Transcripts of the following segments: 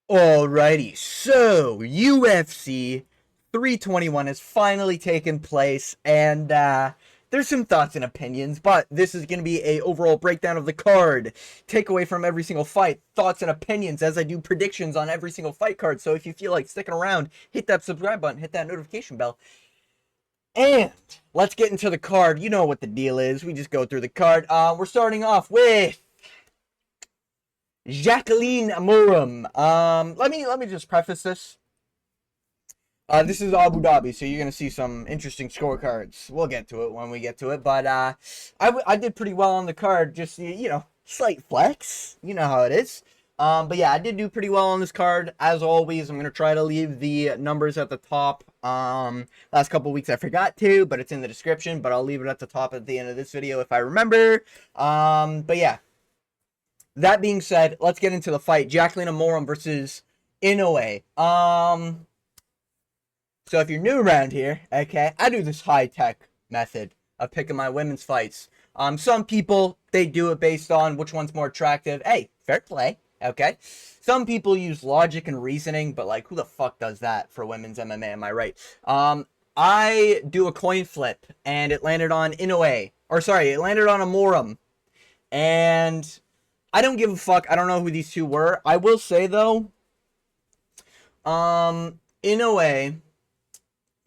Alrighty, so UFC 321 has finally taken place, and there's some thoughts and opinions, but this is going to be a overall breakdown of the card, takeaway from every single fight, thoughts and opinions as I do predictions on every single fight card. So if you feel like sticking around, hit that subscribe button, hit that notification bell, and let's get into the card. You know what the deal is. We just go through the card. We're starting off with Jacqueline Amorim. Let me just preface this. This is Abu Dhabi, so you're gonna see some interesting scorecards. We'll get to it when we get to it, but I did pretty well on the card. Just slight flex. You know how it is. But yeah, I did do pretty well on this card. As always, I'm gonna try to leave the numbers at the top. Last couple weeks I forgot to, but it's in the description. But I'll leave it at the top at the end of this video if I remember. But yeah. That being said, let's get into the fight. Jacqueline Amorim versus Inoue. So if you're new around here, okay, I do this high-tech method of picking my women's fights. Some people, they do it based on which one's more attractive. Hey, fair play, okay? Some people use logic and reasoning, but, like, who the fuck does that for women's MMA, am I right? I do a coin flip, and it landed on Inoue. Or, sorry, it landed on Amorim. And I don't give a fuck. I don't know who these two were. I will say, though, Inoue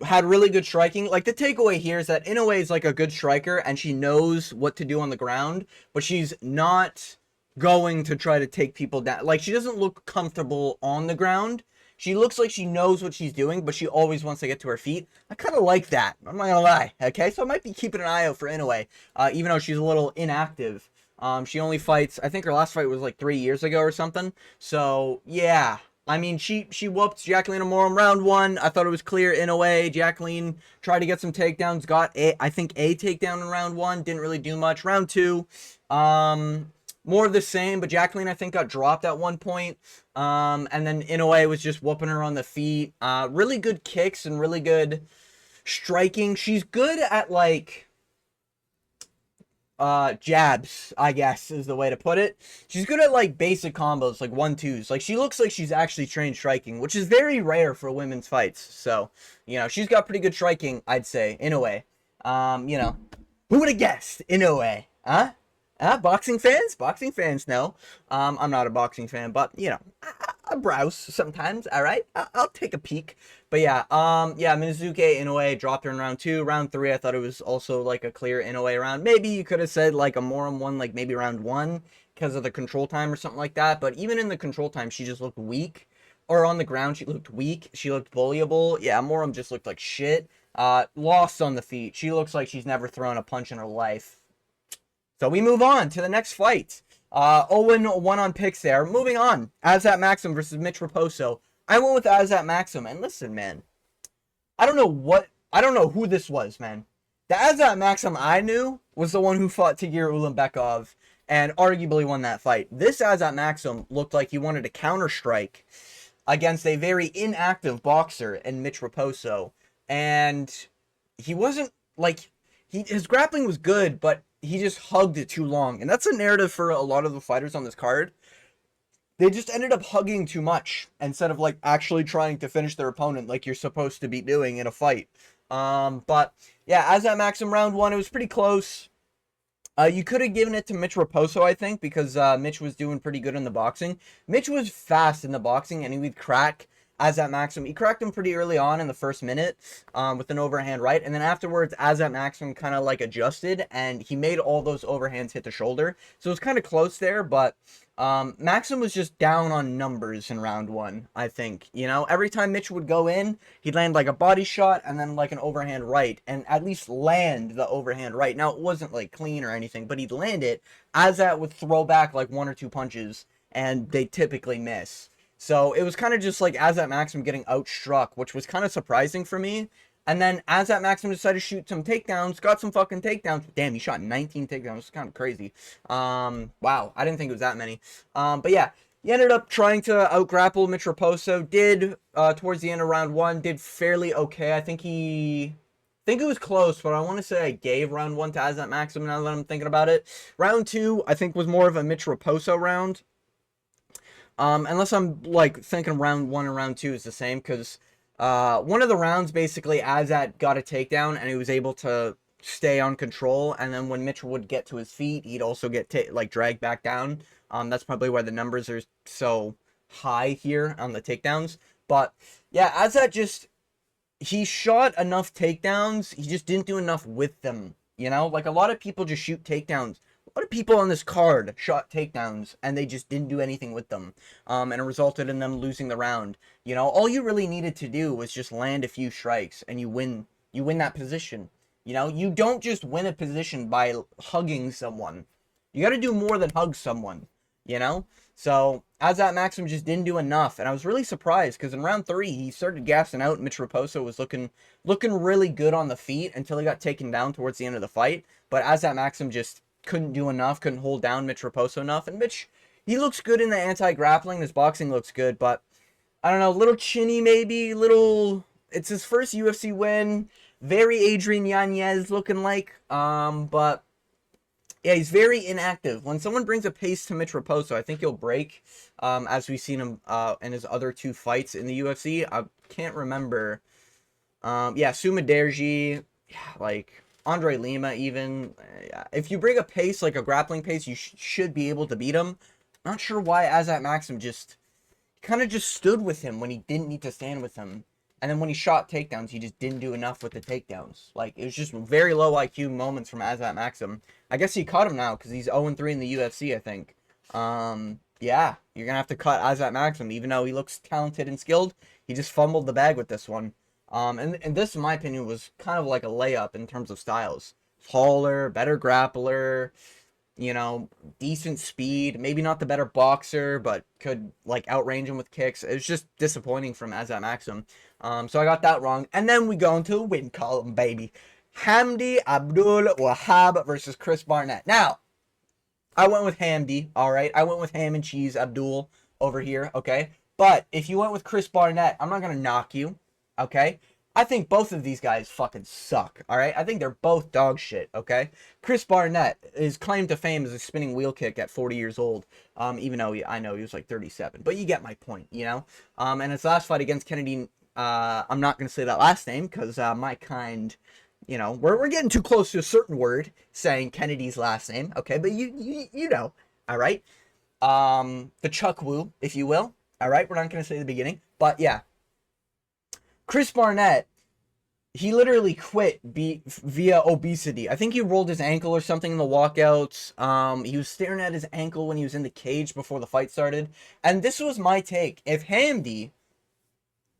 had really good striking. Like, the takeaway here is that Inoue is like a good striker and she knows what to do on the ground, but she's not going to try to take people down. Like, she doesn't look comfortable on the ground. She looks like she knows what she's doing, but she always wants to get to her feet. I kind of like that. I'm not gonna lie. Okay, so I might be keeping an eye out for Inoue, even though she's a little inactive. She only fights, I think her last fight was like 3 years ago or something. So, yeah. I mean, she whooped Jacqueline Amorim round one. I thought it was clear in a way. Jacqueline tried to get some takedowns, got I think a takedown in round one. Didn't really do much. Round two, more of the same, but Jacqueline I think got dropped at one point. And then Inoue was just whooping her on the feet. Really good kicks and really good striking. She's good at like jabs, I guess is the way to put it. She's good at like basic combos, like 1-2s. Like she looks like she's actually trained striking, which is very rare for women's fights. So, she's got pretty good striking, I'd say, in a way. Who would have guessed? In a way, huh? Boxing fans? Boxing fans know. I'm not a boxing fan, but I browse sometimes. All right, I'll take a peek. But yeah, Mizuke Inoue dropped her in round two. Round three, I thought it was also like a clear Inoue round. Maybe you could have said like a Amorim won like maybe round one because of the control time or something like that. But even in the control time, she just looked weak. Or on the ground, she looked weak. She looked bullyable. Yeah, Amorim just looked like shit. Lost on the feet. She looks like she's never thrown a punch in her life. So we move on to the next fight. Owen won on picks there. Moving on. Azat Maxim versus Mitch Raposo. I went with Azat Maxim. And listen, man. I don't know who this was, man. The Azat Maxim I knew was the one who fought Tigir Ulanbekov and arguably won that fight. This Azat Maxim looked like he wanted to counter-strike against a very inactive boxer in Mitch Raposo. And he wasn't, like, his grappling was good, but he just hugged it too long. And that's a narrative for a lot of the fighters on this card. They just ended up hugging too much instead of like actually trying to finish their opponent like you're supposed to be doing in a fight. But yeah, as that Maxim round one, it was pretty close. You could have given it to Mitch Raposo, I think, because Mitch was doing pretty good in the boxing. Mitch was fast in the boxing, and he would crack Azat Maxim. He cracked him pretty early on in the first minute with an overhand right. And then afterwards, Azat Maxim kind of like adjusted, and he made all those overhands hit the shoulder. So it was kind of close there, but Maxim was just down on numbers in round one, I think. Every time Mitch would go in, he'd land like a body shot and then like an overhand right, and at least land the overhand right. Now, it wasn't like clean or anything, but he'd land it. Azat would throw back like one or two punches, and they typically miss. So it was kind of just like Azat Maxim getting outstruck, which was kind of surprising for me. And then Azat Maxim decided to shoot some takedowns, got some fucking takedowns. Damn, he shot 19 takedowns. It's kind of crazy. Wow, I didn't think it was that many. But yeah, he ended up trying to out-grapple Mitch Raposo. Did, towards the end of round one, did fairly okay. I think it was close, but I want to say I gave round one to Azat Maxim now that I'm thinking about it. Round two, I think, was more of a Mitch Raposo round. Unless I'm like thinking round 1 and round 2 is the same, because one of the rounds basically Azat got a takedown and he was able to stay on control, and then when Mitchell would get to his feet, he'd also get like dragged back down. That's probably why the numbers are so high here on the takedowns. But yeah, Azat just, he shot enough takedowns, he just didn't do enough with them. You know, like a lot of people just shoot takedowns. A lot of people on this card shot takedowns and they just didn't do anything with them. And it resulted in them losing the round. You know, all you really needed to do was just land a few strikes and you win that position. You know, you don't just win a position by hugging someone. You got to do more than hug someone, you know? So, Azat Maxim just didn't do enough, and I was really surprised, because in round 3, he started gassing out. Mitch Raposo was looking really good on the feet until he got taken down towards the end of the fight, but Azat Maxim just couldn't do enough, couldn't hold down Mitch Raposo enough, and Mitch, he looks good in the anti-grappling, his boxing looks good, but, I don't know, little chinny maybe, it's his first UFC win, very Adrian Yanez looking like, but yeah, he's very inactive. When someone brings a pace to Mitch Raposo, I think he'll break, as we've seen him in his other 2 fights in the UFC. I can't remember. Yeah, Sumaderji, yeah, like Andre Lima even. If you bring a pace, like a grappling pace, you should be able to beat him. Not sure why Azat Maxim just kind of just stood with him when he didn't need to stand with him. And then when he shot takedowns, he just didn't do enough with the takedowns. Like, it was just very low IQ moments from Azat Maxim. I guess he caught him now, because he's 0-3 in the UFC, I think. Yeah, you're going to have to cut Azat Maxim, even though he looks talented and skilled. He just fumbled the bag with this one. And this, in my opinion, was kind of like a layup in terms of styles. Taller, better grappler, you know, decent speed, maybe not the better boxer, but could, like, outrange him with kicks. It was just disappointing from Azat Maxim. So I got that wrong. And then we go into the win column, baby. Hamdi Abdul Wahab versus Chris Barnett. Now, I went with Hamdi, alright? I went with ham and cheese Abdul over here, okay? But if you went with Chris Barnett, I'm not going to knock you, okay? I think both of these guys fucking suck, alright? I think they're both dog shit, okay? Chris Barnett, his claim to fame is a spinning wheel kick at 40 years old, even though I know he was like 37. But you get my point, you know? And his last fight against Kennedy, I'm not going to say that last name, because my kind, you know, we're getting too close to a certain word, saying Kennedy's last name, okay? But you know, alright? The Chuck Woo, if you will, alright? We're not going to say the beginning, but yeah. Chris Barnett, he literally quit via obesity. I think he rolled his ankle or something in the walkouts. He was staring at his ankle when he was in the cage before the fight started. And this was my take. If Hamdi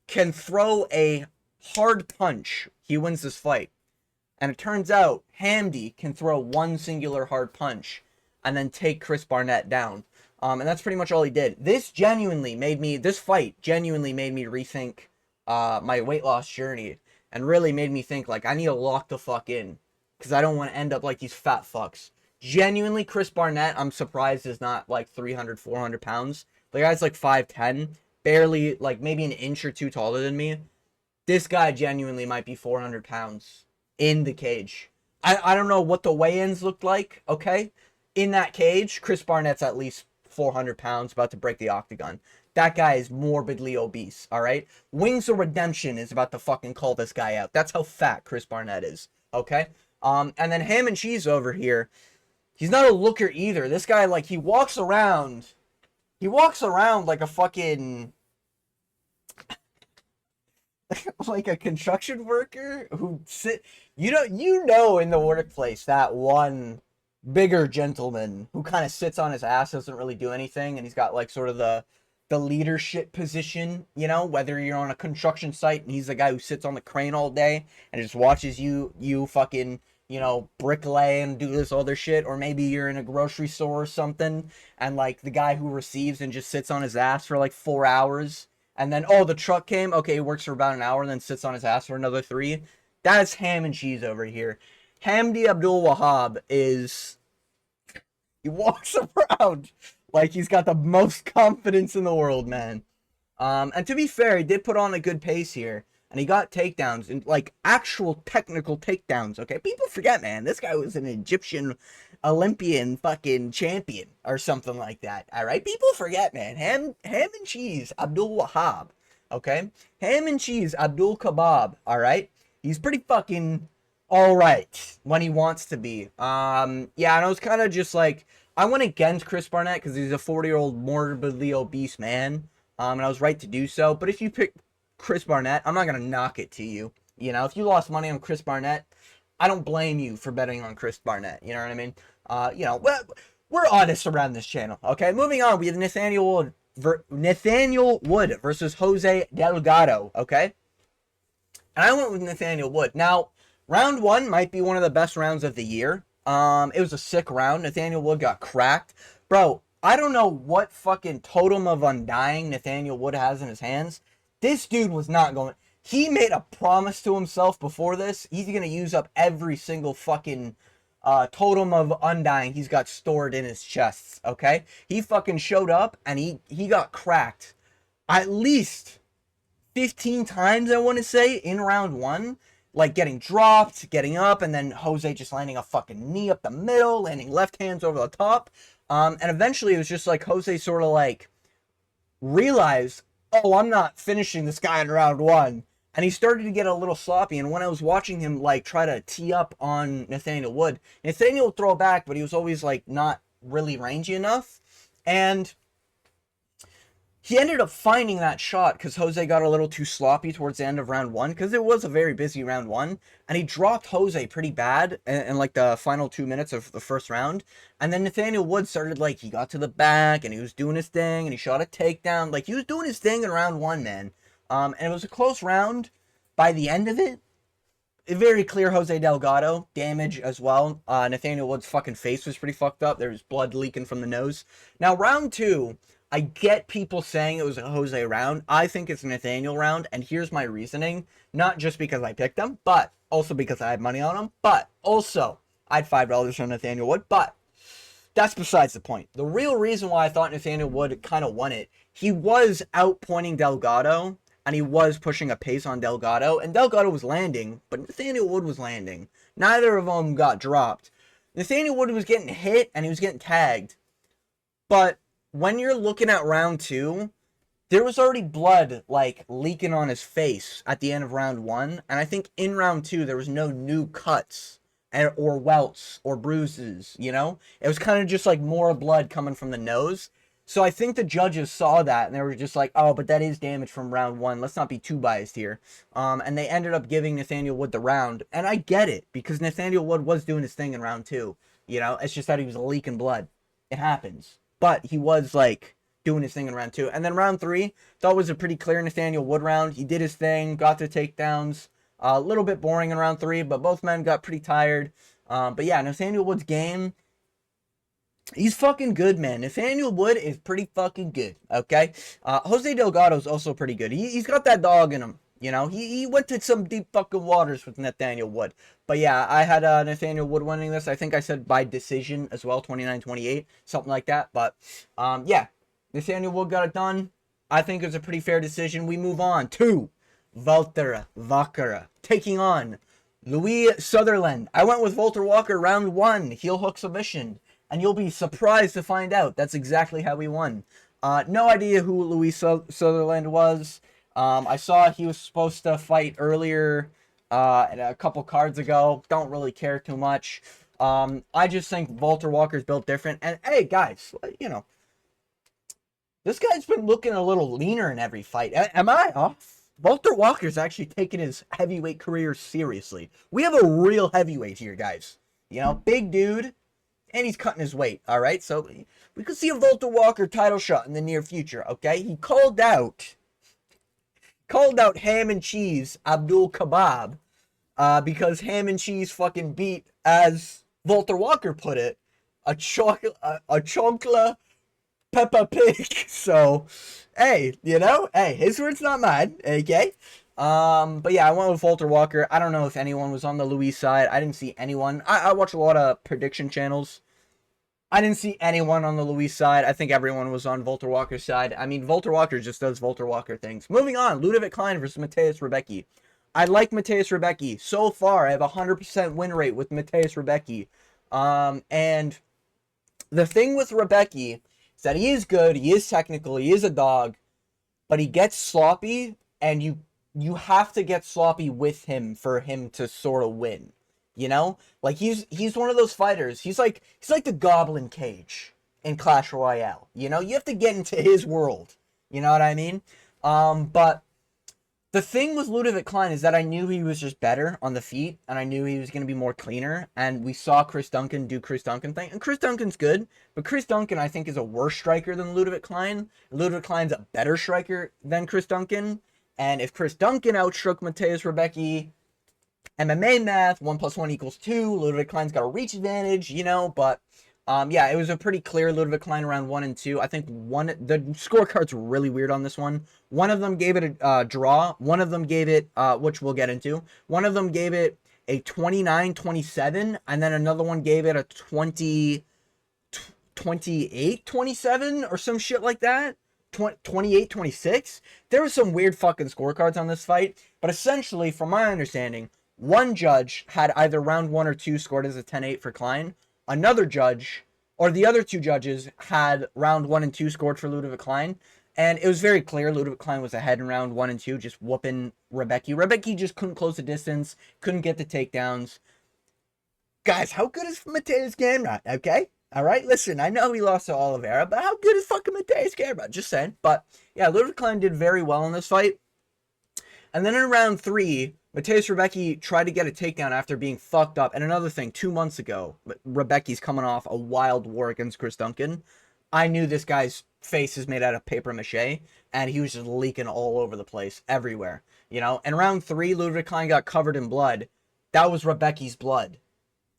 can throw a hard punch, he wins this fight. And it turns out Hamdi can throw one singular hard punch and then take Chris Barnett down. And that's pretty much all he did. This fight genuinely made me rethink my weight loss journey, and really made me think, like, I need to lock the fuck in, because I don't want to end up like these fat fucks. Genuinely, Chris Barnett, I'm surprised is not like 300, 400 pounds. The guy's like 5'10", barely, like, maybe an inch or two taller than me. This guy genuinely might be 400 pounds in the cage. I don't know what the weigh-ins looked like, okay? In that cage, Chris Barnett's at least 400 pounds, about to break the octagon. That guy is morbidly obese, alright? Wings of Redemption is about to fucking call this guy out. That's how fat Chris Barnett is, okay? And then Ham and Cheese over here, he's not a looker either. This guy, like, he walks around like a fucking, like a construction worker who you know in the workplace, that one bigger gentleman who kind of sits on his ass, doesn't really do anything, and he's got, like, sort of the leadership position, you know, whether you're on a construction site and he's the guy who sits on the crane all day and just watches you fucking, you know, bricklay and do this other shit, or maybe you're in a grocery store or something and, like, the guy who receives and just sits on his ass for like 4 hours, and then, oh, the truck came, okay, he works for about an hour and then sits on his ass for another 3. That's Ham and Cheese over here. Hamdi Abdul Wahab he walks around like he's got the most confidence in the world, man. And to be fair, he did put on a good pace here. and he got takedowns, and like actual technical takedowns. Okay, people forget, man, this guy was an Egyptian Olympian fucking champion or something like that. All right, people forget, man. Ham and cheese Abdul Wahab. Okay, ham and cheese Abdul Kebab. All right, he's pretty fucking all right when he wants to be. Yeah, and I was kind of just like, I went against Chris Barnett because he's a 40-year-old morbidly obese man. And I was right to do so. But if you pick Chris Barnett, I'm not gonna knock it to you. You know, if you lost money on Chris Barnett, I don't blame you for betting on Chris Barnett. You know what I mean? You know, we're honest around this channel. Okay, moving on. We have Nathaniel Wood versus Jose Delgado. Okay, and I went with Nathaniel Wood. Now, round one might be one of the best rounds of the year. It was a sick round. Nathaniel Wood got cracked, bro. I don't know what fucking totem of undying Nathaniel Wood has in his hands. This dude was not going. He made a promise to himself before this. He's going to use up every single fucking totem of undying he's got stored in his chests, okay? He fucking showed up and he got cracked at least 15 times, I want to say, in round one. Like getting dropped, getting up, and then Jose just landing a fucking knee up the middle, landing left hands over the top. And eventually it was just like Jose sort of like realized, oh, I'm not finishing this guy in round one. And he started to get a little sloppy. And when I was watching him like try to tee up on Nathaniel Wood, Nathaniel would throw back, but he was always like not really rangy enough. And he ended up finding that shot because Jose got a little too sloppy towards the end of round one, because it was a very busy round one, and he dropped Jose pretty bad in like the final 2 minutes of the first round. And then Nathaniel Wood started, like, he got to the back and he was doing his thing and he shot a takedown. Like, he was doing his thing in round one, man. And it was a close round by the end of it. Very clear Jose Delgado damage as well. Nathaniel Wood's fucking face was pretty fucked up. There was blood leaking from the nose. Now, round two, I get people saying it was a Jose round. I think it's a Nathaniel round, and here's my reasoning. Not just because I picked him, but also because I had money on him, but also I had $5 on Nathaniel Wood, but that's besides the point. The real reason why I thought Nathaniel Wood kind of won it, he was outpointing Delgado, and he was pushing a pace on Delgado, and Delgado was landing, but Nathaniel Wood was landing. Neither of them got dropped. Nathaniel Wood was getting hit, and he was getting tagged, but when you're looking at round two, there was already blood, like, leaking on his face at the end of round one. And I think in round two, there was no new cuts or welts or bruises, you know? It was kind of just, like, more blood coming from the nose. So I think the judges saw that, and they were just like, oh, but that is damage from round one. Let's not be too biased here. And they ended up giving Nathaniel Wood the round. And I get it, because Nathaniel Wood was doing his thing in round two. You know? It's just that he was leaking blood. It happens. But he was, like, doing his thing in round two. And then round three, thought was a pretty clear Nathaniel Wood round. He did his thing, got the takedowns. A little bit boring in round three, but both men got pretty tired. But yeah, Nathaniel Wood's game, he's fucking good, man. Nathaniel Wood is pretty fucking good, okay? Jose Delgado's also pretty good. He's got that dog in him. You know, he went to some deep fucking waters with Nathaniel Wood. But yeah, I had Nathaniel Wood winning this. I think I said by decision as well, 29-28, something like that. But yeah, Nathaniel Wood got it done. I think it was a pretty fair decision. We move on to Walter Walker taking on Louis Sutherland. I went with Walter Walker round one, heel hook submission. And you'll be surprised to find out that's exactly how he won. No idea who Louis Sutherland was. I saw he was supposed to fight earlier a couple cards ago. Don't really care too much. I just think Walter Walker's built different. And hey, guys, you know, this guy's been looking a little leaner in every fight. Am I off? Walter Walker's actually taking his heavyweight career seriously. We have a real heavyweight here, guys. You know, big dude, and he's cutting his weight, all right? So we could see a Walter Walker title shot in the near future, okay? He called out Ham and Cheese Abdul Kebab because Ham and Cheese fucking beat, as Walter Walker put it, a chonkla Peppa Pig. So, hey, you know, hey, his word's not mine, okay? But yeah, I went with Walter Walker. I don't know if anyone was on the Louis side. I didn't see anyone. I watch a lot of prediction channels. I didn't see anyone on the Luis side. I think everyone was on Volter Walker's side. I mean, Volter Walker just does Volter Walker things. Moving on, Ludovic Klein versus Mateusz Rebecki. I like Mateusz Rebecki. So far, I have a 100% win rate with Mateusz Rebecki. And the thing with Rebecki is that he is good, he is technical, he is a dog, but he gets sloppy, and you have to get sloppy with him for him to sort of win. You know, like he's one of those fighters. He's like the Goblin Cage in Clash Royale. You know, you have to get into his world. You know what I mean? But the thing with Ludovic Klein is that I knew he was just better on the feet, and I knew he was going to be more cleaner. And we saw Chris Duncan do Chris Duncan thing, and Chris Duncan's good, but Chris Duncan I think is a worse striker than Ludovic Klein. Ludovic Klein's a better striker than Chris Duncan, and if Chris Duncan outstruck Mateusz Rebecki, MMA math, 1 + 1 = 2. Ludovic Klein's got a reach advantage, you know, but yeah, it was a pretty clear Ludovic Klein around 1 and 2. I think the scorecards were really weird on this one. One of them gave it a draw. One of them gave it, which we'll get into. One of them gave it a 29-27, and then another one gave it a 28-27 or some shit like that. 28-26. There were some weird fucking scorecards on this fight, but essentially, from my understanding, one judge had either round 1 or 2 scored as a 10-8 for Klein. Another judge, or the other two judges, had round 1 and 2 scored for Ludovic Klein. And it was very clear Ludovic Klein was ahead in round 1 and 2, just whooping Rebecki. Rebecki just couldn't close the distance, couldn't get the takedowns. Guys, how good is Mateusz Gamrot, okay? All right, listen, I know he lost to Oliveira, but how good is fucking Mateusz Gamrot? Just saying. But yeah, Ludovic Klein did very well in this fight. And then in round 3, Mateusz Rebecki tried to get a takedown after being fucked up. And another thing, 2 months ago, Rebecki's coming off a wild war against Chris Duncan. I knew this guy's face is made out of paper mache, and he was just leaking all over the place, everywhere. You know, and round 3, Ludovic Klein got covered in blood. That was Rebecki's blood,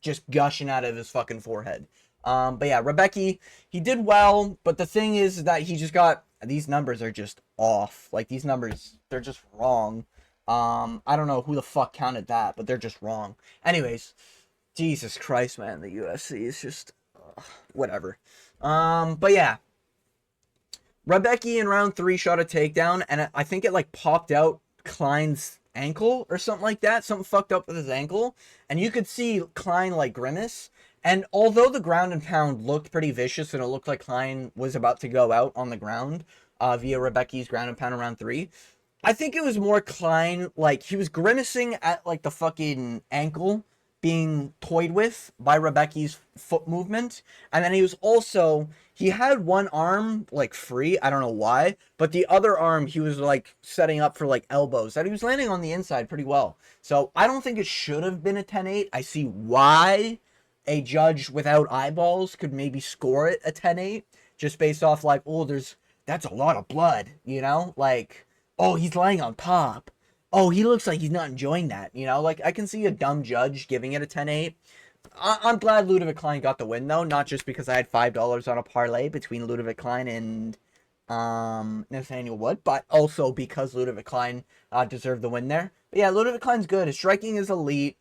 just gushing out of his fucking forehead. But yeah, Rebecki, he did well, but the thing is that he just got, these numbers are just off. Like, these numbers, they're just wrong. I don't know who the fuck counted that, but they're just wrong. Anyways, Jesus Christ, man, the UFC is just, whatever. But yeah, Rebecki in round 3 shot a takedown, and I think it, like, popped out Klein's ankle or something like that. Something fucked up with his ankle, and you could see Klein, like, grimace. And although the ground and pound looked pretty vicious and it looked like Klein was about to go out on the ground via Rebecki's ground and pound in round 3, I think it was more Klein, like, he was grimacing at, like, the fucking ankle being toyed with by Rebecki's foot movement. And then he was also, he had one arm, like, free, I don't know why, but the other arm he was, like, setting up for, like, elbows that he was landing on the inside pretty well. So I don't think it should have been a 10-8. I see why a judge without eyeballs could maybe score it a 10-8, just based off, like, oh, that's a lot of blood, you know? Like, oh, he's lying on top. Oh, he looks like he's not enjoying that, you know? Like, I can see a dumb judge giving it a 10-8. I'm glad Ludovic Klein got the win, though, not just because I had $5 on a parlay between Ludovic Klein and Nathaniel Wood, but also because Ludovic Klein deserved the win there. But yeah, Ludovic Klein's good. His striking is elite.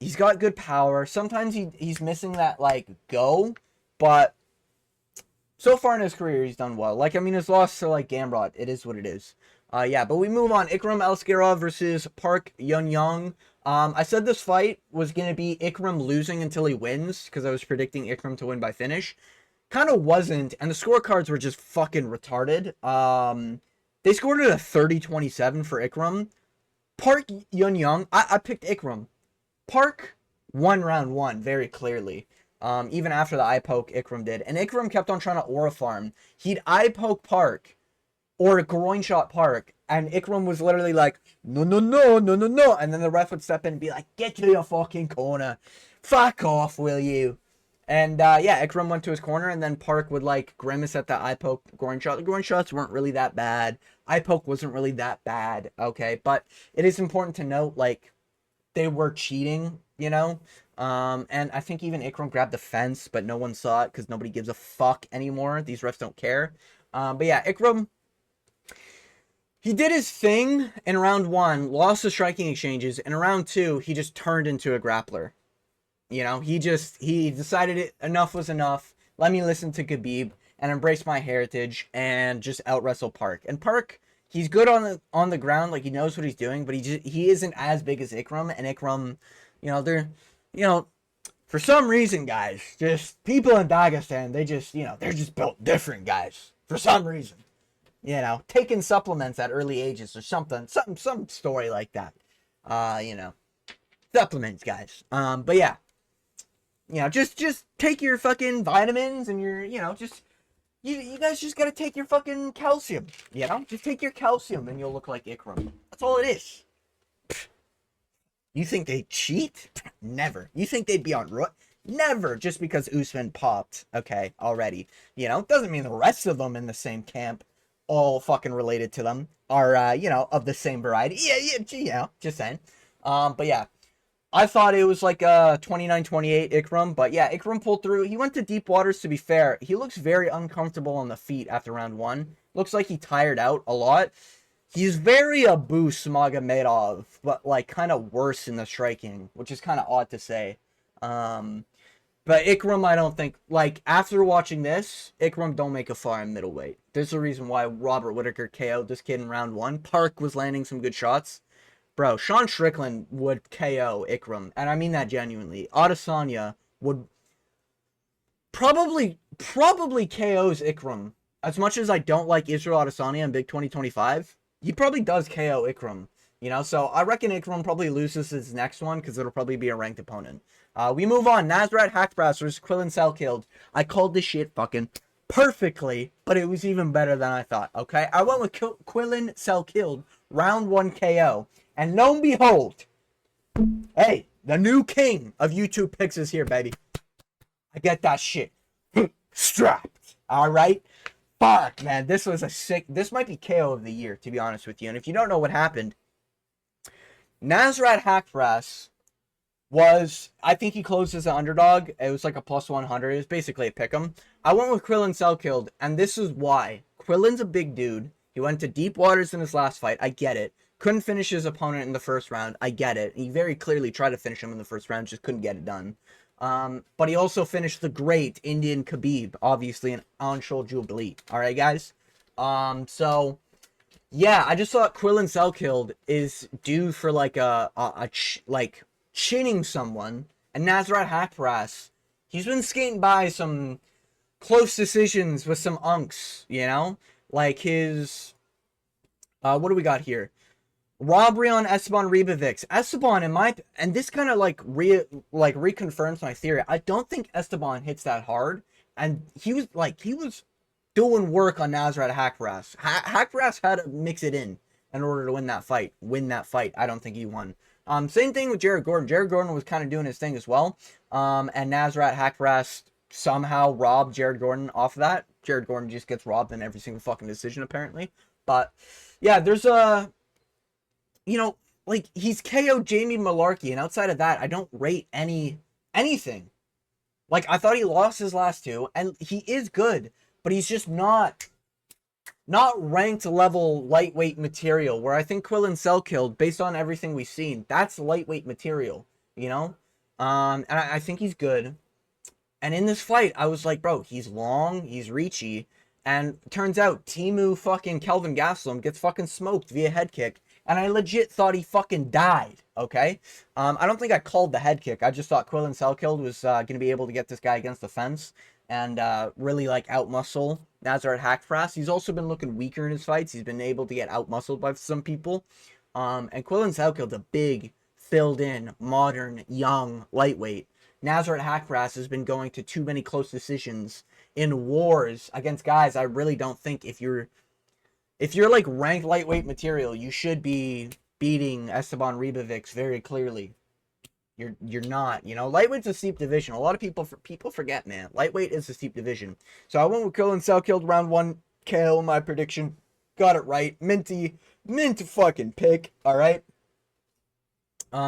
He's got good power. Sometimes he's missing that, like, go, but so far in his career, he's done well. Like, I mean, his loss to, like, Gamrot, it is what it is. Yeah, but we move on. Ikram Aliskerov versus Park Yun-Yong. I said this fight was going to be Ikram losing until he wins, because I was predicting Ikram to win by finish. Kind of wasn't, and the scorecards were just fucking retarded. They scored it a 30-27 for Ikram. Park Yun-Yong, I picked Ikram. Park won round 1 very clearly. Even after the eye poke Ikram did. And Ikram kept on trying to aura farm. He'd eye poke Park or groin shot Park, and Ikram was literally like, no, no, no, no, no, no. And then the ref would step in and be like, get to your fucking corner. Fuck off, will you? And yeah, Ikram went to his corner, and then Park would, like, grimace at the eye poke groin shot. The groin shots weren't really that bad. Eye poke wasn't really that bad, okay? But it is important to note, like, they were cheating, you know? And I think even Ikram grabbed the fence, but no one saw it because nobody gives a fuck anymore. These refs don't care. But yeah, Ikram, he did his thing in round 1, lost the striking exchanges. In round 2, he just turned into a grappler. You know, he decided enough was enough. let me listen to Khabib and embrace my heritage and just out wrestle Park. And Park, he's good on the ground, like he knows what he's doing, but he isn't as big as Ikram. And Ikram, they're, you know, for some reason, guys, just people in Dagestan, they just, they're just built different, guys. For some reason, taking supplements at early ages or something, some story like that. Supplements, guys. But yeah, just take your fucking vitamins and your, just you guys just gotta take your fucking calcium. Just take your calcium and you'll look like Ikram. That's all it is. You think they cheat? Never. You think they'd be on Never. Just because Usman popped, okay, already. Doesn't mean the rest of them in the same camp, all fucking related to them, are, of the same variety. Yeah, just saying. But yeah, I thought it was like 29-28 Ikram, but yeah, Ikram pulled through. He went to deep waters, to be fair. He looks very uncomfortable on the feet after round one. Looks like he tired out a lot. He's very Abu Smagomedov, but like kind of worse in the striking, which is kind of odd to say. But Ikram, I don't think, like, after watching this, Ikram don't make a far in middleweight. There's a reason why Robert Whittaker KO'd this kid in round one. Park was landing some good shots. Bro, Sean Strickland would KO Ikram, and I mean that genuinely. Adesanya would probably KOs Ikram. As much as I don't like Israel Adesanya in Big 2025, he probably does KO Ikram, so I reckon Ikram probably loses his next one because it'll probably be a ranked opponent. We move on. Nasrat Haqparast versus Quillan Selkilde. I called this shit fucking perfectly, but it was even better than I thought, okay? I went with Quillan Selkilde, round 1 KO. And lo and behold, hey, the new king of YouTube picks is here, baby. I get that shit strapped, all right? Fuck, man, this might be KO of the year, to be honest with you. And if you don't know what happened, Nasrat Haqparast I think he closed as an underdog. It was like a plus 100. It was basically a pick'em. I went with Quillan Selkilde, and this is why. Quillan's a big dude. He went to deep waters in his last fight. I get it. Couldn't finish his opponent in the first round. I get it. He very clearly tried to finish him in the first round, just couldn't get it done. But he also finished the great Indian Khabib, obviously an Anshul Jubilee. All right, guys? So, yeah, I just thought Quillan Selkilde is due for like chinning someone. And Nasrat Haqparast, he's been skating by some close decisions with some unks, Like his... what do we got here? Robbery on Esteban Ribovics. Esteban, and this kind of reconfirms my theory. I don't think Esteban hits that hard, and he was doing work on Nasrat Haqparast. Haqparast had to mix it in order to win that fight. I don't think he won. Same thing with Jared Gordon. Jared Gordon was kind of doing his thing as well. And Nasrat Haqparast somehow robbed Jared Gordon off of that. Jared Gordon just gets robbed in every single fucking decision, apparently. But yeah, there's he's KO'd Jamie Malarkey, and outside of that, I don't rate anything. Like, I thought he lost his last two, and he is good, but he's just not ranked level lightweight material, where I think Quillan Selkilde, based on everything we've seen, that's lightweight material, And I think he's good. And in this fight, I was like, bro, he's long, he's reachy, and turns out Timu fucking Kelvin Gastelum gets fucking smoked via head kick. And I legit thought he fucking died, okay? I don't think I called the head kick. I just thought Quillan Selkilde was going to be able to get this guy against the fence and really, out-muscle Nasrat Haqparast. He's also been looking weaker in his fights. He's been able to get out-muscled by some people. And Quillan Selkilde, a big, filled-in, modern, young lightweight. Nasrat Haqparast has been going to too many close decisions in wars against guys I really don't think if you're ranked lightweight material, you should be beating Esteban Ribovics very clearly. You're not, Lightweight's a steep division. A lot of people forget, man. Lightweight is a steep division. So I went with Quillan Selkilde, round 1 KO, my prediction. Got it right. Mint fucking pick, all right?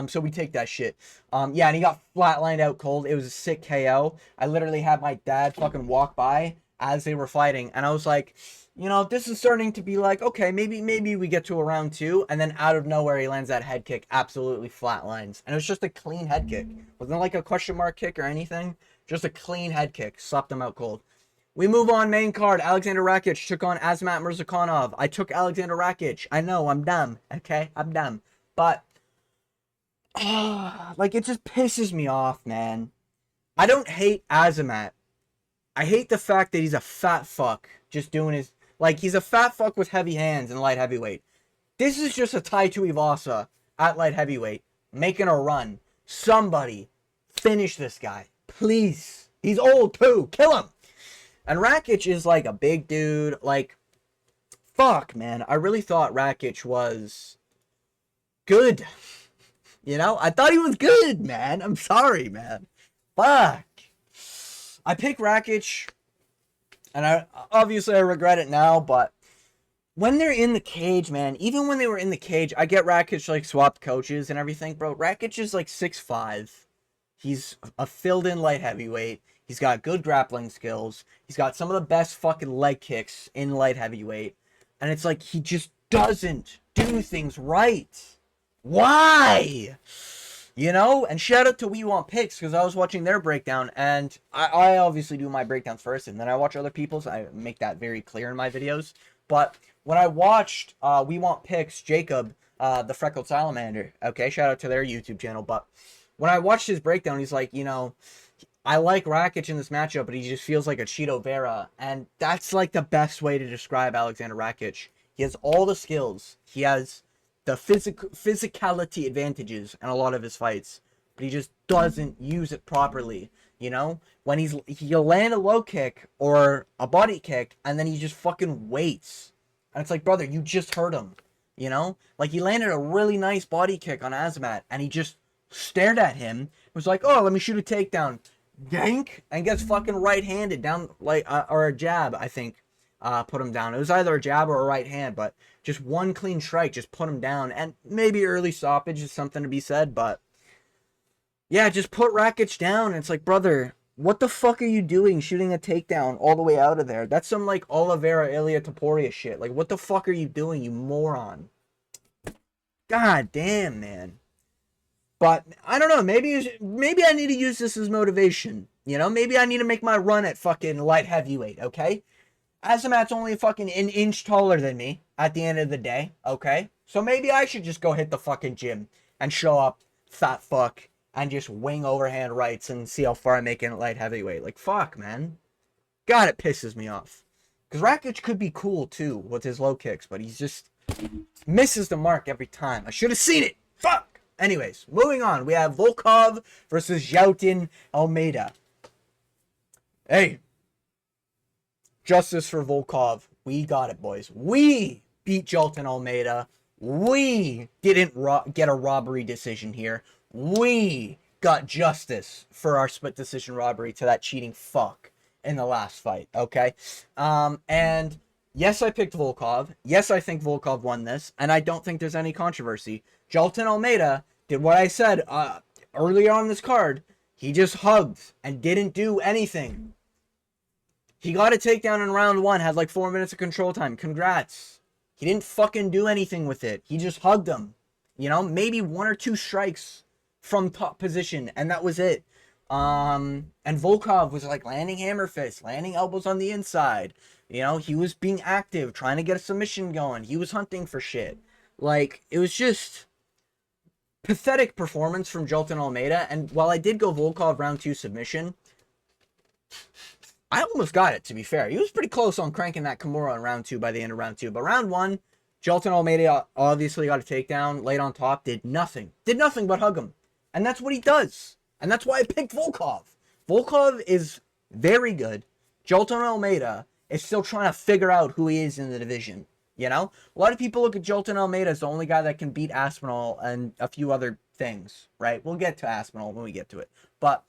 So we take that shit. Yeah, and he got flatlined out cold. It was a sick KO. I literally had my dad fucking walk by as they were fighting, and I was like, this is starting to be like, okay, maybe we get to a round 2, and then out of nowhere he lands that head kick, absolutely flatlines, and it was just a clean head kick. Wasn't like a question mark kick or anything. Just a clean head kick. Slapped him out cold. We move on, main card. Alexander Rakic took on Azamat Murzakanov. I took Alexander Rakic. I know, I'm dumb. Okay? I'm dumb. But, like, it just pisses me off, man. I don't hate Azamat. I hate the fact that he's a fat fuck. Just doing his... Like, he's a fat fuck with heavy hands in light heavyweight. This is just a Tai Tuivasa at light heavyweight. Making a run. Somebody finish this guy. Please. He's old, too. Kill him. And Rakic is like a big dude. Like, fuck, man. I really thought Rakic was good. You know? I thought he was good, man. I'm sorry, man. Fuck. I picked Rakic. And I regret it now, but when they're in the cage, man, even when they were in the cage, I get Rakic, like, swapped coaches and everything, bro. Rakic is, like, 6'5". He's a filled-in light heavyweight. He's got good grappling skills. He's got some of the best fucking leg kicks in light heavyweight. And it's like, he just doesn't do things right. Why? You know? And shout out to We Want Picks, because I was watching their breakdown, and I obviously do my breakdowns first, and then I watch other people's. I make that very clear in my videos. But when I watched We Want Picks, Jacob, the Freckled Salamander, okay, shout out to their YouTube channel, but when I watched his breakdown, he's like, you know, I like Rakic in this matchup, but he just feels like a Cheeto Vera. And that's like the best way to describe Alexander Rakic. He has all the skills. He has the physicality advantages in a lot of his fights. But he just doesn't use it properly. You know? When he'll land a low kick or a body kick, and then he just fucking waits. And it's like, brother, you just hurt him. You know? Like, he landed a really nice body kick on Azamat, and he just stared at him. Was like, oh, let me shoot a takedown. Yank, and gets fucking right-handed down, like, or a jab, I think, put him down. It was either a jab or a right hand, but just one clean strike just put him down. And maybe early stoppage is something to be said, but yeah, just put Rakic down. And it's like, brother, what the fuck are you doing shooting a takedown all the way out of there? That's some, like, Oliveira, Ilia Topuria shit. Like, what the fuck are you doing, you moron? God damn, man. But, I don't know, maybe I need to use this as motivation, you know? Maybe I need to make my run at fucking light heavyweight, okay? Azamat's only fucking an inch taller than me at the end of the day, okay? So maybe I should just go hit the fucking gym and show up, fat fuck, and just wing overhand rights and see how far I make it at light heavyweight. Like, fuck, man. God, it pisses me off. Because Rakic could be cool, too, with his low kicks, but he's just misses the mark every time. I should have seen it! Fuck! Anyways, moving on. We have Volkov versus Jailton Almeida. Hey. Justice for Volkov. We got it, boys. We beat Jailton Almeida. We didn't get a robbery decision here. We got justice for our split decision robbery to that cheating fuck in the last fight, okay? And yes, I picked Volkov. Yes, I think Volkov won this, and I don't think there's any controversy. Jailton Almeida did what I said earlier on this card. He just hugged and didn't do anything. He got a takedown in round 1, had like 4 minutes of control time. Congrats. He didn't fucking do anything with it. He just hugged him. You know, maybe 1 or 2 strikes from top position, and that was it. And Volkov was like landing hammer fists, landing elbows on the inside. You know, he was being active, trying to get a submission going. He was hunting for shit. Like, it was just pathetic performance from Jailton Almeida. And while I did go Volkov round 2 submission, I almost got it, to be fair. He was pretty close on cranking that Kimura in round 2 by the end of round 2. But round 1, Jailton Almeida obviously got a takedown, laid on top, did nothing. Did nothing but hug him. And that's what he does. And that's why I picked Volkov. Volkov is very good. Jailton Almeida is still trying to figure out who he is in the division. You know? A lot of people look at Jailton Almeida as the only guy that can beat Aspinall and a few other things, right? We'll get to Aspinall when we get to it. But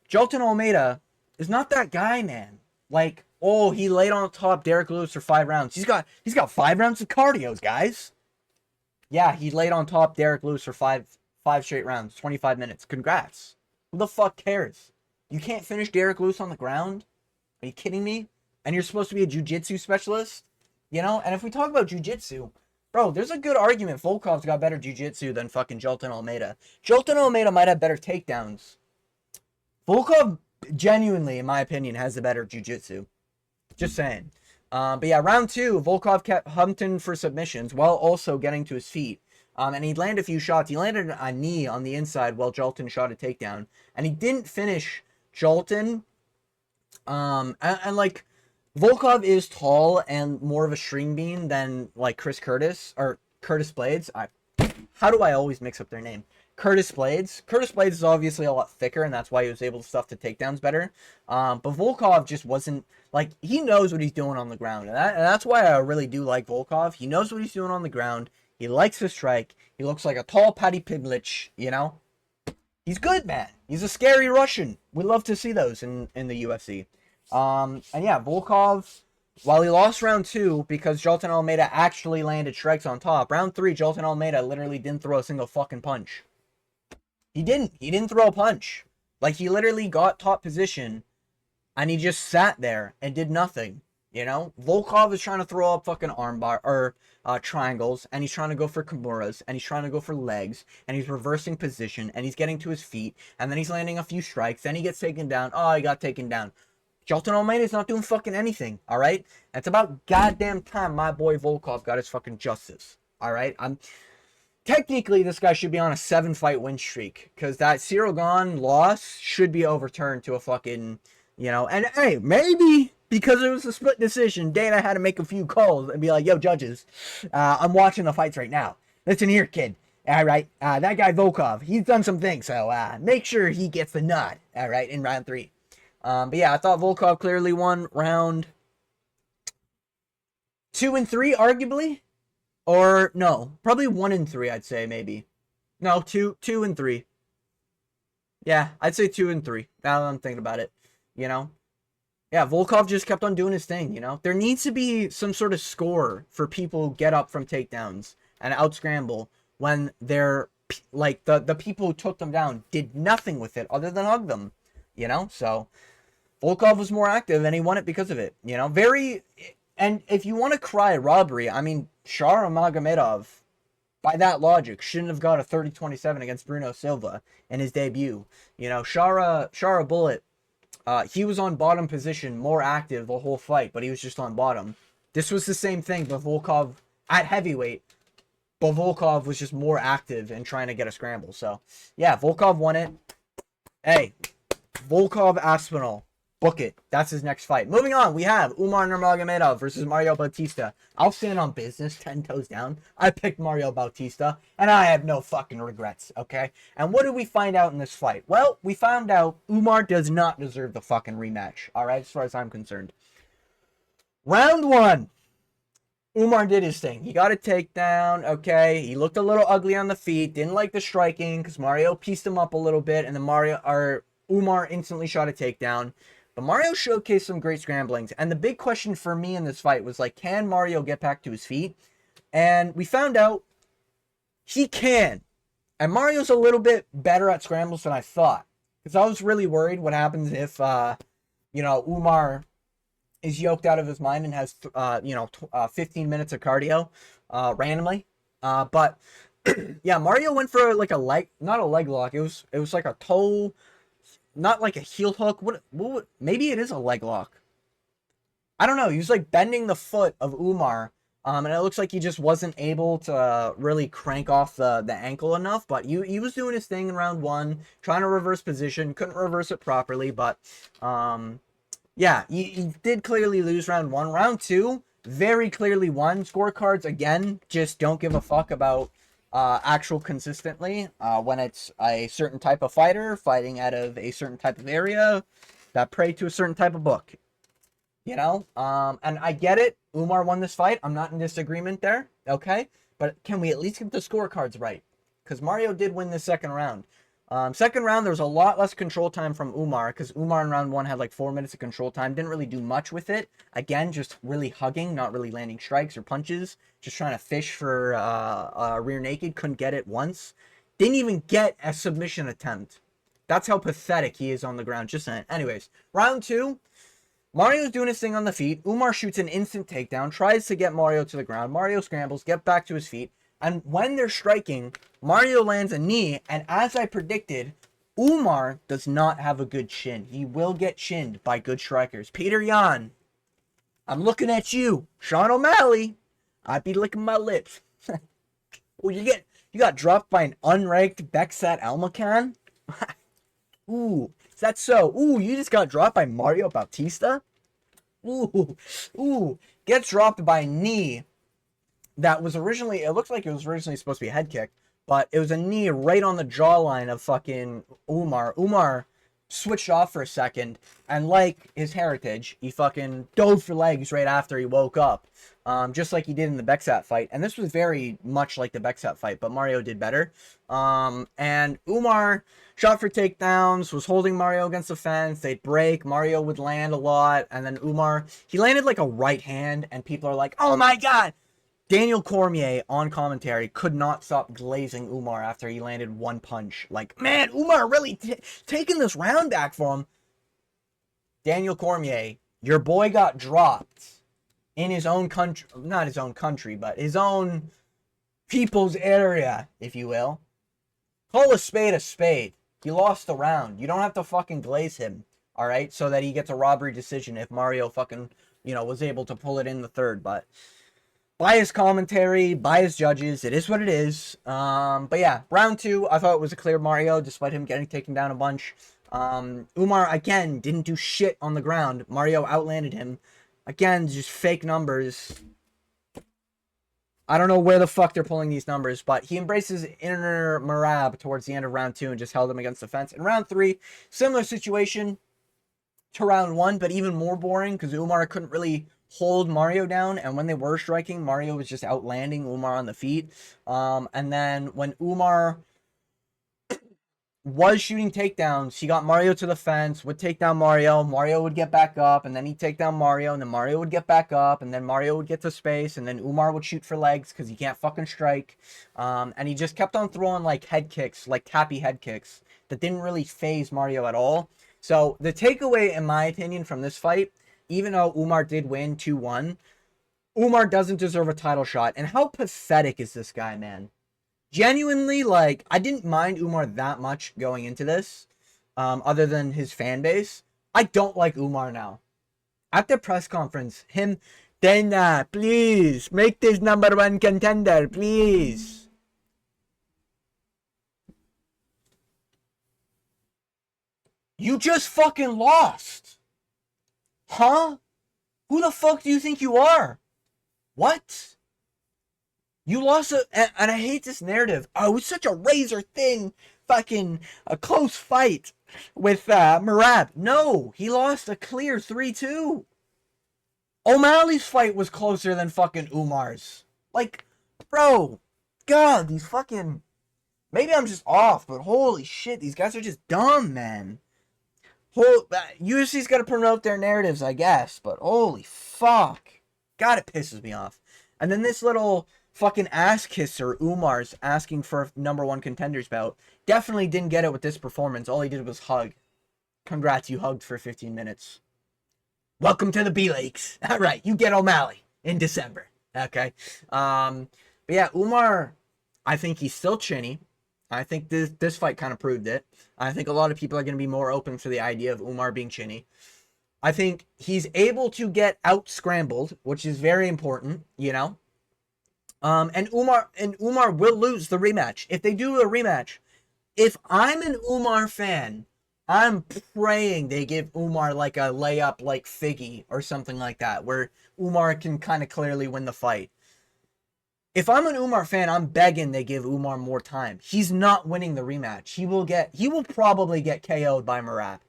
Jailton Almeida is not that guy, man. Like, oh, he laid on top Derek Lewis for 5 rounds. He's got 5 rounds of cardios, guys. Yeah, he laid on top Derek Lewis for five straight rounds, 25 minutes. Congrats. Who the fuck cares? You can't finish Derek Lewis on the ground? Are you kidding me? And you're supposed to be a jiu-jitsu specialist? You know? And if we talk about jiu-jitsu, bro, there's a good argument Volkov's got better jiu-jitsu than fucking Jailton Almeida. Jailton Almeida might have better takedowns. Volkov genuinely, in my opinion, has the better jiu-jitsu. Just saying. But yeah, round 2, Volkov kept hunting for submissions while also getting to his feet. And he landed a few shots. He landed a knee on the inside while Jalton shot a takedown. And he didn't finish Jalton. And like, Volkov is tall and more of a string bean than like Chris Curtis or Curtis Blades. How do I always mix up their name? Curtis Blades. Curtis Blades is obviously a lot thicker, and that's why he was able to stuff the takedowns better. But Volkov just wasn't, like, he knows what he's doing on the ground. And that's why I really do like Volkov. He knows what he's doing on the ground. He likes to strike. He looks like a tall Paddy Pimblett, you know? He's good, man. He's a scary Russian. We love to see those in the UFC. And yeah, Volkov, while he lost round 2 because Jalton Almeida actually landed strikes on top, round 3, Jalton Almeida literally didn't throw a single fucking punch. He didn't throw a punch. Like, he literally got top position and he just sat there and did nothing. You know, Volkov is trying to throw up fucking armbar or triangles, and he's trying to go for kimuras, and he's trying to go for legs, and he's reversing position, and he's getting to his feet, and then he's landing a few strikes, then he gets taken down. Oh, he got taken down. Jalton Almeida is not doing fucking anything, all right? It's about goddamn time my boy Volkov got his fucking justice, all right? Technically, this guy should be on a 7-fight win streak, because that Cyril Gane loss should be overturned to a fucking, you know, and hey, maybe because it was a split decision, Dana had to make a few calls and be like, yo, judges, I'm watching the fights right now. Listen here, kid. All right, that guy Volkov, he's done some things, so make sure he gets the nod, all right, in round 3. But yeah, I thought Volkov clearly won round 2 and 3, arguably. Or, no, probably 1 and 3, I'd say, maybe. No, 2 and 3. Yeah, I'd say 2 and 3, now that I'm thinking about it, you know? Yeah, Volkov just kept on doing his thing, you know? There needs to be some sort of score for people who get up from takedowns and out-scramble when they're, like, the people who took them down did nothing with it other than hug them, you know? So, Volkov was more active, and he won it because of it, you know? And if you want to cry robbery, I mean, Shara Magomedov, by that logic, shouldn't have got a 30-27 against Bruno Silva in his debut. You know, Shara Bullet, he was on bottom position, more active the whole fight, but he was just on bottom. This was the same thing, but Volkov, at heavyweight, but Volkov was just more active and trying to get a scramble. So, yeah, Volkov won it. Hey, Volkov Aspinall. Book it. That's his next fight. Moving on, we have Umar Nurmagomedov versus Mario Bautista. I'll stand on business, 10 toes down. I picked Mario Bautista, and I have no fucking regrets, okay? And what did we find out in this fight? Well, we found out Umar does not deserve the fucking rematch, all right, as far as I'm concerned. Round 1. Umar did his thing. He got a takedown, okay? He looked a little ugly on the feet, didn't like the striking, because Mario pieced him up a little bit, and then Umar instantly shot a takedown. But Mario showcased some great scramblings, and the big question for me in this fight was, like, can Mario get back to his feet? And we found out he can. And Mario's a little bit better at scrambles than I thought, because I was really worried what happens if, you know, Umar is yoked out of his mind and has, 15 minutes of cardio randomly. But, yeah, Mario went for, like, not a leg lock, it was like a toe... Not like a heel hook. What? Maybe it is a leg lock. I don't know. He was like bending the foot of Umar, and it looks like he just wasn't able to really crank off the ankle enough. But he was doing his thing in round 1, trying to reverse position, couldn't reverse it properly. But yeah, he did clearly lose round 1. Round 2, very clearly won. Scorecards again just don't give a fuck about actual consistently when it's a certain type of fighter fighting out of a certain type of area that pray to a certain type of book, you know. And I get it, Umar won this fight, I'm not in disagreement there, okay, but can we at least get the scorecards right? Because Mario did win the second round. Second round, there was a lot less control time from Umar, because Umar in round 1 had like 4 minutes of control time, didn't really do much with it. Again, just really hugging, not really landing strikes or punches, just trying to fish for rear naked, couldn't get it once. Didn't even get a submission attempt. That's how pathetic he is on the ground, just saying. Anyways, round 2, Mario's doing his thing on the feet. Umar shoots an instant takedown, tries to get Mario to the ground. Mario scrambles, get back to his feet. And when they're striking, Mario lands a knee, and as I predicted, Umar does not have a good chin. He will get chinned by good strikers. Peter Yan, I'm looking at you. Sean O'Malley, I'd be licking my lips. Oh, you got dropped by an unranked Beksat Almacan? Ooh, is that so? Ooh, you just got dropped by Mario Bautista? Ooh, gets dropped by a knee that was originally, it looks like it was originally supposed to be a head kick, but it was a knee right on the jawline of fucking Umar. Umar switched off for a second, and like his heritage, he fucking dove for legs right after he woke up, just like he did in the Beksat fight. And this was very much like the Beksat fight, but Mario did better. And Umar shot for takedowns, was holding Mario against the fence. They'd break, Mario would land a lot, and then Umar, he landed like a right hand, and people are like, oh my god! Daniel Cormier on commentary could not stop glazing Umar after he landed one punch. Like, man, Umar really taking this round back for him. Daniel Cormier, your boy got dropped in his own country, not his own country, but his own people's area, if you will. Call a spade a spade. He lost the round. You don't have to fucking glaze him, all right, so that he gets a robbery decision if Mario fucking, was able to pull it in the third, but biased commentary, biased judges, it is what it is. But yeah, round 2, I thought it was a clear Mario, despite him getting taken down a bunch. Umar, again, didn't do shit on the ground. Mario outlanded him. Again, just fake numbers. I don't know where the fuck they're pulling these numbers, but he embraces inner Marab towards the end of round 2 and just held him against the fence. In round 3, similar situation to round 1, but even more boring, because Umar couldn't really hold Mario down, and when they were striking, Mario was just outlanding Umar on the feet. And then when Umar was shooting takedowns, he got Mario to the fence, would take down Mario would get back up, and then he'd take down Mario, and then Mario would get back up, and then Mario would get to space, and then Umar would shoot for legs, because he can't fucking strike. And he just kept on throwing, like, head kicks, like tappy head kicks, that didn't really phase Mario at all. So, the takeaway, in my opinion, from this fight, even though Umar did win 2-1, Umar doesn't deserve a title shot. And how pathetic is this guy, man? Genuinely, like, I didn't mind Umar that much going into this, other than his fan base. I don't like Umar now. At the press conference, Dana, please, make this #1 contender, please. You just fucking lost. Huh? Who the fuck do you think you are? What? You lost and I hate this narrative. Oh, it was such a razor thin fucking a close fight with Marab. No, he lost a clear 3-2. O'Malley's fight was closer than fucking Umar's. Like, bro, God, these fucking, maybe I'm just off, but holy shit, these guys are just dumb, man. UFC's got to promote their narratives, I guess, but holy fuck. God, it pisses me off. And then this little fucking ass kisser, Umar's asking for a #1 contenders bout. Definitely didn't get it with this performance. All he did was hug. Congrats, you hugged for 15 minutes. Welcome to the B-Lakes. All right, you get O'Malley in December. Okay. But yeah, Umar, I think he's still chinny. I think this fight kind of proved it. I think a lot of people are going to be more open for the idea of Umar being chinny. I think he's able to get out-scrambled, which is very important, And Umar will lose the rematch. If they do a rematch, if I'm an Umar fan, I'm praying they give Umar like a layup like Figgy or something like that, where Umar can kind of clearly win the fight. If I'm an Umar fan, I'm begging they give Umar more time. He's not winning the rematch. He will probably get KO'd by Marab.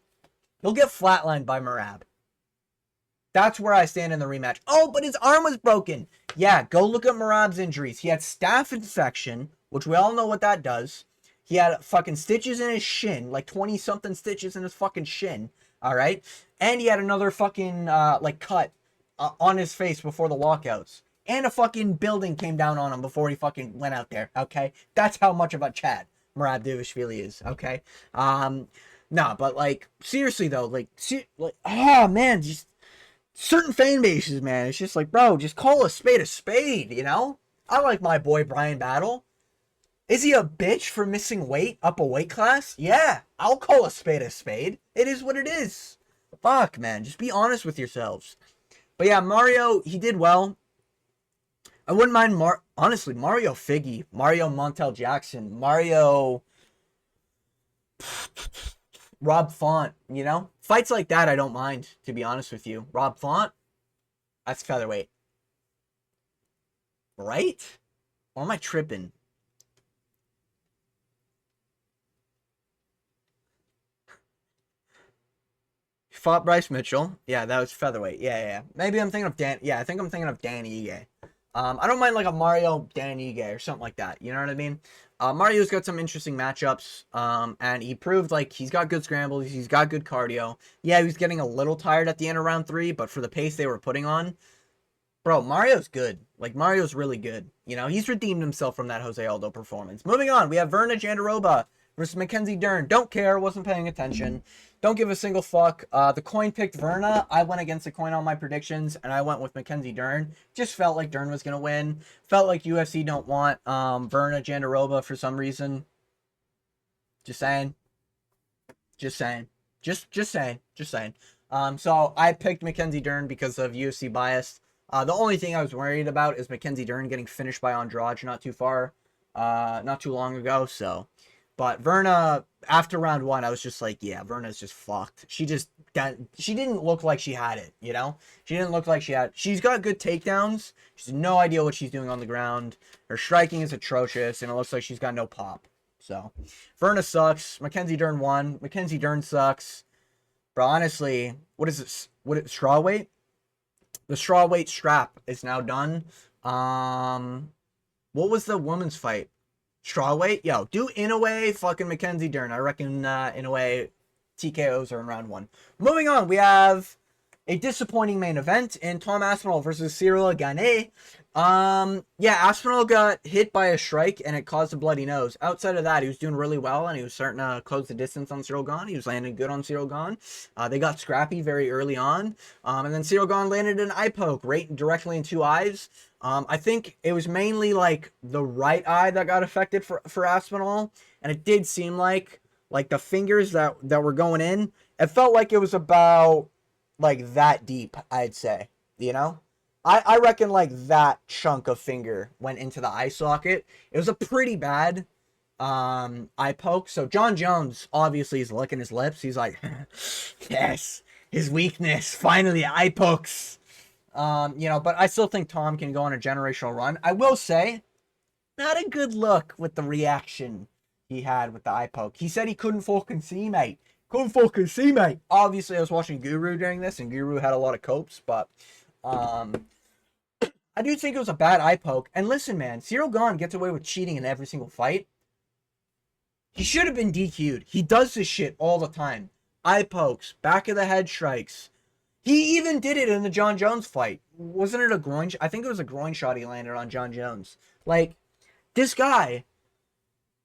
He'll get flatlined by Marab. That's where I stand in the rematch. Oh, but his arm was broken. Yeah, go look at Marab's injuries. He had staph infection, which we all know what that does. He had fucking stitches in his shin, like 20-something stitches in his fucking shin, all right? And he had another fucking, cut on his face before the walkouts. And a fucking building came down on him before he fucking went out there, okay? That's how much of a Chad Merab Dvalishvili is, okay? Nah, but, like, seriously, though, oh, man, just certain fan bases, man, it's just like, bro, just call a spade, I like my boy Brian Battle. Is he a bitch for missing weight up a weight class? Yeah, I'll call a spade a spade. It is what it is. Fuck, man. Just be honest with yourselves. But yeah, Mario, he did well. I wouldn't mind honestly, Mario Figgy, Mario Montel Jackson, Mario Rob Font, you know? Fights like that I don't mind, to be honest with you. Rob Font, that's featherweight. Right? Or am I tripping? Fought Bryce Mitchell. Yeah, that was featherweight. Yeah. Maybe I'm thinking of Dan. Yeah, I think I'm thinking of Danny Ige. I don't mind like a Mario Danny Ige or something like that. You know what I mean? Mario's got some interesting matchups. And he proved like he's got good scrambles. He's got good cardio. Yeah, he was getting a little tired at the end of round 3, but for the pace they were putting on, bro, Mario's good. Like, Mario's really good. You know, he's redeemed himself from that Jose Aldo performance. Moving on, we have Verna Jandiroba versus Mackenzie Dern. Don't care, wasn't paying attention. Don't give a single fuck. The coin picked Verna. I went against the coin on my predictions, and I went with Mackenzie Dern. Just felt like Dern was going to win. Felt like UFC don't want Verna Jandiroba for some reason. Just saying. Just saying. Just saying. Just saying. So I picked Mackenzie Dern because of UFC bias. The only thing I was worried about is Mackenzie Dern getting finished by Andrade not too long ago. So, but Verna, after round 1, I was just like, yeah, Verna's just fucked. She didn't look like she had it, you know? She didn't look like she's got good takedowns. She's no idea what she's doing on the ground. Her striking is atrocious, and it looks like she's got no pop. So, Verna sucks. Mackenzie Dern won. Mackenzie Dern sucks. Bro, honestly, what is this? Strawweight? The strawweight strap is now done. What was the women's fight? Strawweight? Yo, do Inoue fucking Mackenzie Dern. I reckon Inoue TKOs are in round 1. Moving on, we have a disappointing main event in Tom Aspinall versus Cyril Gane. Yeah, Aspinall got hit by a strike and it caused a bloody nose. Outside of that, he was doing really well and he was starting to close the distance on Cyril Gane. He was landing good on Cyril Gane. They got scrappy very early on. And then Cyril Gane landed an eye poke right directly in 2 eyes. I think it was mainly like the right eye that got affected for Aspinall. And it did seem like the fingers that were going in, it felt like it was about like that deep, I'd say, you know? I reckon like that chunk of finger went into the eye socket. It was a pretty bad eye poke. So John Jones obviously is licking his lips. He's like, yes, his weakness, finally eye pokes. You know, but I still think Tom can go on a generational run. I will say, not a good look with the reaction he had with the eye poke. He said he couldn't fucking see, mate. Couldn't fucking see, mate. Obviously, I was watching Guru during this, and Guru had a lot of copes, but I do think it was a bad eye poke. And listen, man, Cyril Gane gets away with cheating in every single fight. He should have been DQ'd. He does this shit all the time. Eye pokes, back of the head strikes. He even did it in the John Jones fight. Wasn't it a groin? I think it was a groin shot he landed on John Jones. Like, this guy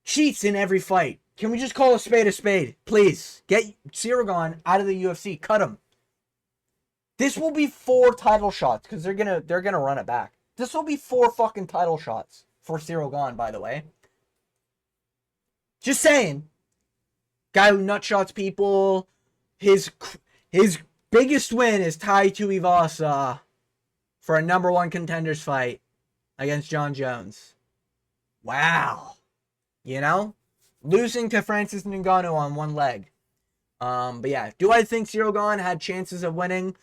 cheats in every fight. Can we just call a spade, please? Get Cyril Gane out of the UFC. Cut him. This will be 4 title shots because they're gonna run it back. This will be 4 fucking title shots for Cyril Gane, by the way. Just saying. Guy who nutshots people. His biggest win is Tai Tuivasa for a number 1 contenders fight against John Jones. Wow. You know? Losing to Francis Ngannou on 1 leg. But yeah, do I think Cyril Gane had chances of winning?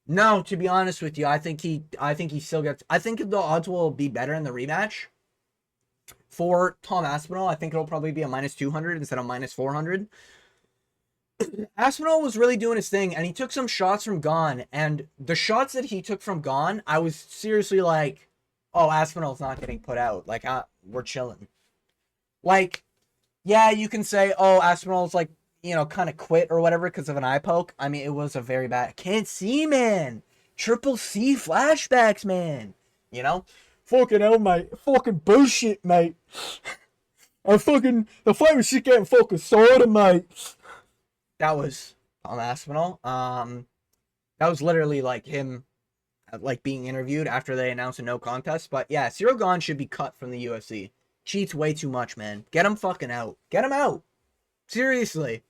No, to be honest with you, I think he still gets. I think the odds will be better in the rematch for Tom Aspinall. I think it'll probably be a -200 instead of -400. Aspinall was really doing his thing, and he took some shots from Gane, and the shots that he took from Gane, I was seriously like, oh, Aspinall's not getting put out. Like, we're chilling. Like, yeah, you can say, oh, Aspinall's like, you know, kind of quit or whatever because of an eye poke. I mean, it was a very bad. Can't see, man. Triple C flashbacks, man. You know? Fucking hell, mate. Fucking bullshit, mate. The fight was just getting fucking sorted, mate. That was Tom Aspinall. That was literally like him, like being interviewed after they announced a no contest. But yeah, Cyril Gane should be cut from the UFC. cheats way too much, man. Get him fucking out. Get him out. Seriously.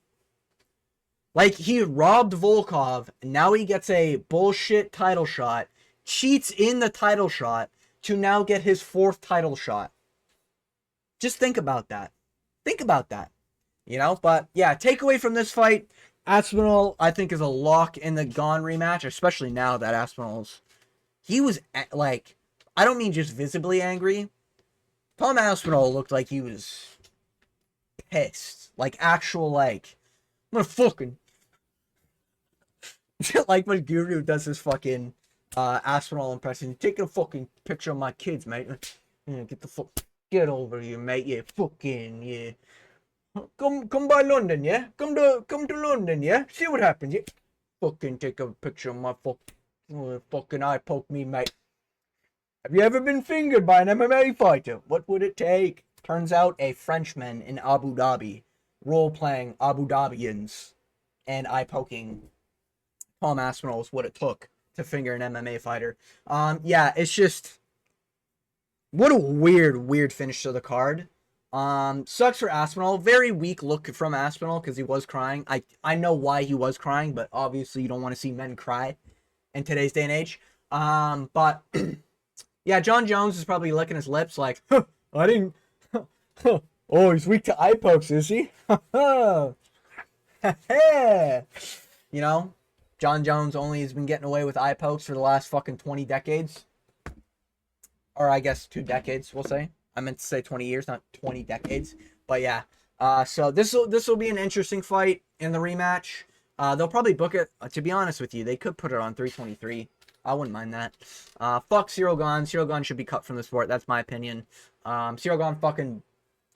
Like, he robbed Volkov, now he gets a bullshit title shot, cheats in the title shot to now get his 4th title shot. Just think about that. Think about that. You know, but yeah, takeaway from this fight, Aspinall, I think, is a lock in the Gane rematch, especially now that Aspinall's, he was, like, I don't mean just visibly angry. Tom Aspinall looked like he was pissed. Like, actual, like, I'm gonna fucking, like when Guru does his fucking, Aspinall impression, taking a fucking picture of my kids, mate. Yeah, get over here, mate. Yeah, fucking, yeah. Come by London, yeah? Come to London, yeah? See what happens, yeah? Fucking take a picture of my fucking eye poke me, mate. Have you ever been fingered by an MMA fighter? What would it take? Turns out a Frenchman in Abu Dhabi, role-playing Abu Dhabians, and eye poking Tom Aspinall is what it took to finger an MMA fighter. Yeah, it's just, what a weird finish to the card. Sucks for Aspinall. Very weak look from Aspinall because he was crying. I know why he was crying, but obviously you don't want to see men cry in today's day and age. But yeah, John Jones is probably licking his lips like, huh, I didn't. Oh, he's weak to eye pokes, is he? You know, John Jones only has been getting away with eye pokes for the last fucking 20 decades. Or I guess 2 decades, we'll say. I meant to say 20 years, not 20 decades. But yeah. So this will be an interesting fight in the rematch. They'll probably book it. To be honest with you, they could put it on 323. I wouldn't mind that. Fuck Ciryl Gane. Ciryl Gane should be cut from the sport. That's my opinion. Ciryl Gane fucking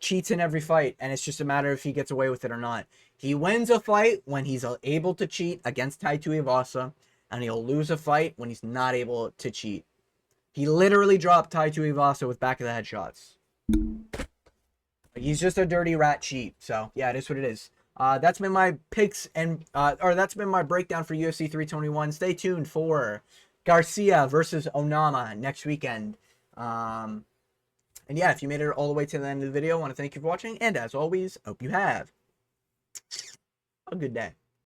cheats in every fight, and it's just a matter if he gets away with it or not. He wins a fight when he's able to cheat against Tai Tuivasa, and he'll lose a fight when he's not able to cheat. He literally dropped Tai Tuivasa with back of the head shots. He's just a dirty rat cheat. So yeah, it is what it is. That's been my picks and that's been my breakdown for UFC 321. Stay tuned for Garcia versus Onama next weekend. And yeah, if you made it all the way to the end of the video, I want to thank you for watching. And as always, hope you have a good day.